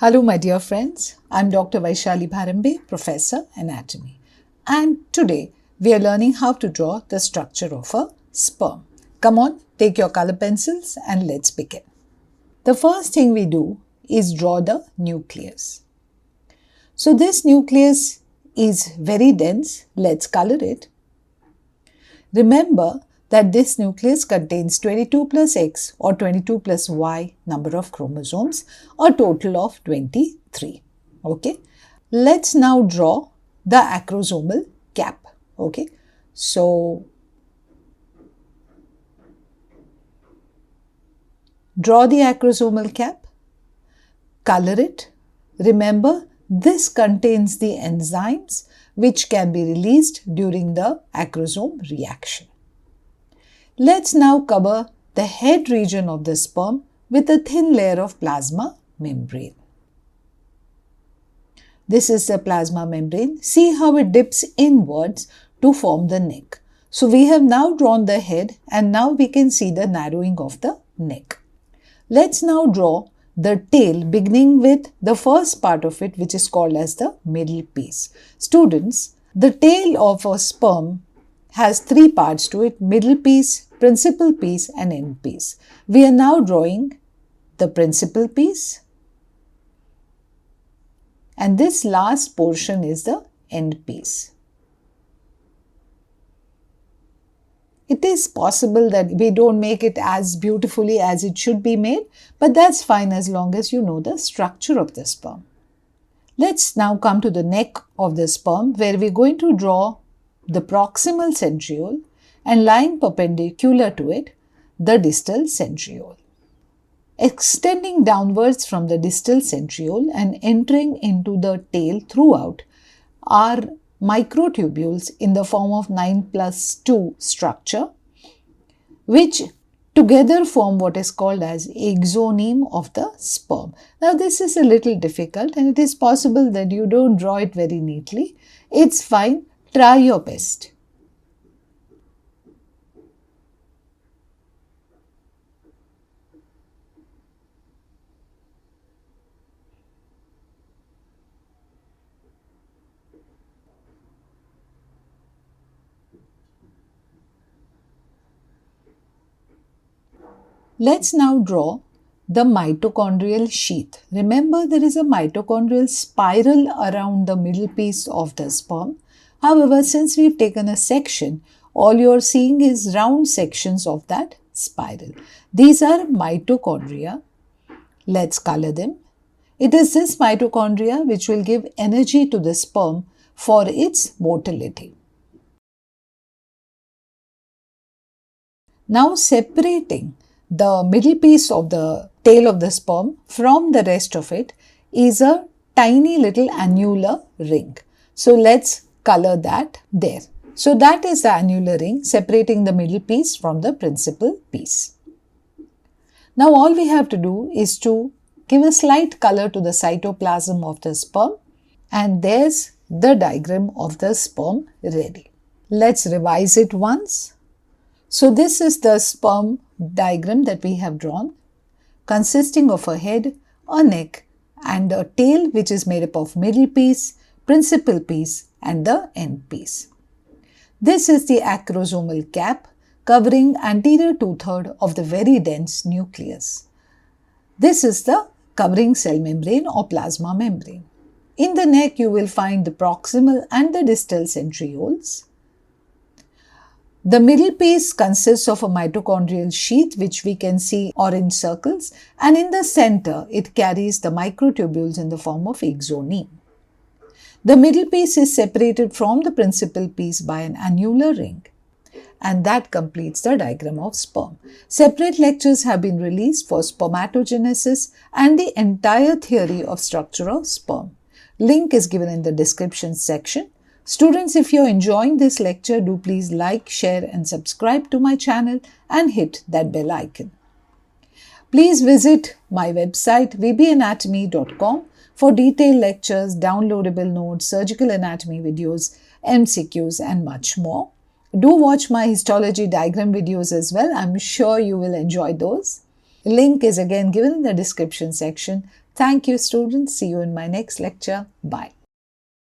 Hello, my dear friends. I'm Dr. Vaishali Bharambe, Professor Anatomy. And today we are learning how to draw the structure of a sperm. Come on, take your color pencils and let's begin. The first thing we do is draw the nucleus. So this nucleus is very dense. Let's color it. Remember that this nucleus contains 22 plus X or 22 plus Y number of chromosomes, a total of 23. Okay. Let's now draw the acrosomal cap. Okay. So, draw the acrosomal cap, color it. Remember, this contains the enzymes which can be released during the acrosome reaction. Let's now cover the head region of the sperm with a thin layer of plasma membrane. This is the plasma membrane. See how it dips inwards to form the neck. So we have now drawn the head and now we can see the narrowing of the neck. Let's now draw the tail beginning with the first part of it, which is called as the middle piece. Students, the tail of a sperm has three parts to it: middle piece, principal piece and end piece. We are now drawing the principal piece and this last portion is the end piece. It is possible that we don't make it as beautifully as it should be made, but that's fine as long as you know the structure of the sperm. Let's now come to the neck of the sperm, where we're going to draw the proximal centriole and lying perpendicular to it, the distal centriole. Extending downwards from the distal centriole and entering into the tail throughout are microtubules in the form of 9+2 structure, which together form what is called as axoneme of the sperm. Now this is a little difficult and it is possible that you don't draw it very neatly. It's fine. Try your best. Let's now draw the mitochondrial sheath. Remember, there is a mitochondrial spiral around the middle piece of the sperm. However, since we've taken a section, all you're seeing is round sections of that spiral. These are mitochondria. Let's color them. It is this mitochondria which will give energy to the sperm for its motility. Now separating the middle piece of the tail of the sperm from the rest of it is a tiny little annular ring. So let's color that there. So that is the annular ring separating the middle piece from the principal piece. Now all we have to do is to give a slight color to the cytoplasm of the sperm, and there's the diagram of the sperm ready. Let's revise it once. So this is the sperm diagram that we have drawn, consisting of a head, a neck and a tail which is made up of middle piece, principal piece and the end piece. This is the acrosomal cap covering anterior two-thirds of the very dense nucleus. This is the covering cell membrane or plasma membrane. In the neck you will find the proximal and the distal centrioles. The middle piece consists of a mitochondrial sheath which we can see orange circles, and in the center it carries the microtubules in the form of axoneme. The middle piece is separated from the principal piece by an annular ring, and that completes the diagram of sperm. Separate lectures have been released for spermatogenesis and the entire theory of structure of sperm. Link is given in the description section. Students, if you're enjoying this lecture, do please like, share and subscribe to my channel and hit that bell icon. Please visit my website vbanatomy.com for detailed lectures, downloadable notes, surgical anatomy videos, MCQs and much more. Do watch my histology diagram videos as well. I'm sure you will enjoy those. Link is again given in the description section. Thank you, students. See you in my next lecture. Bye.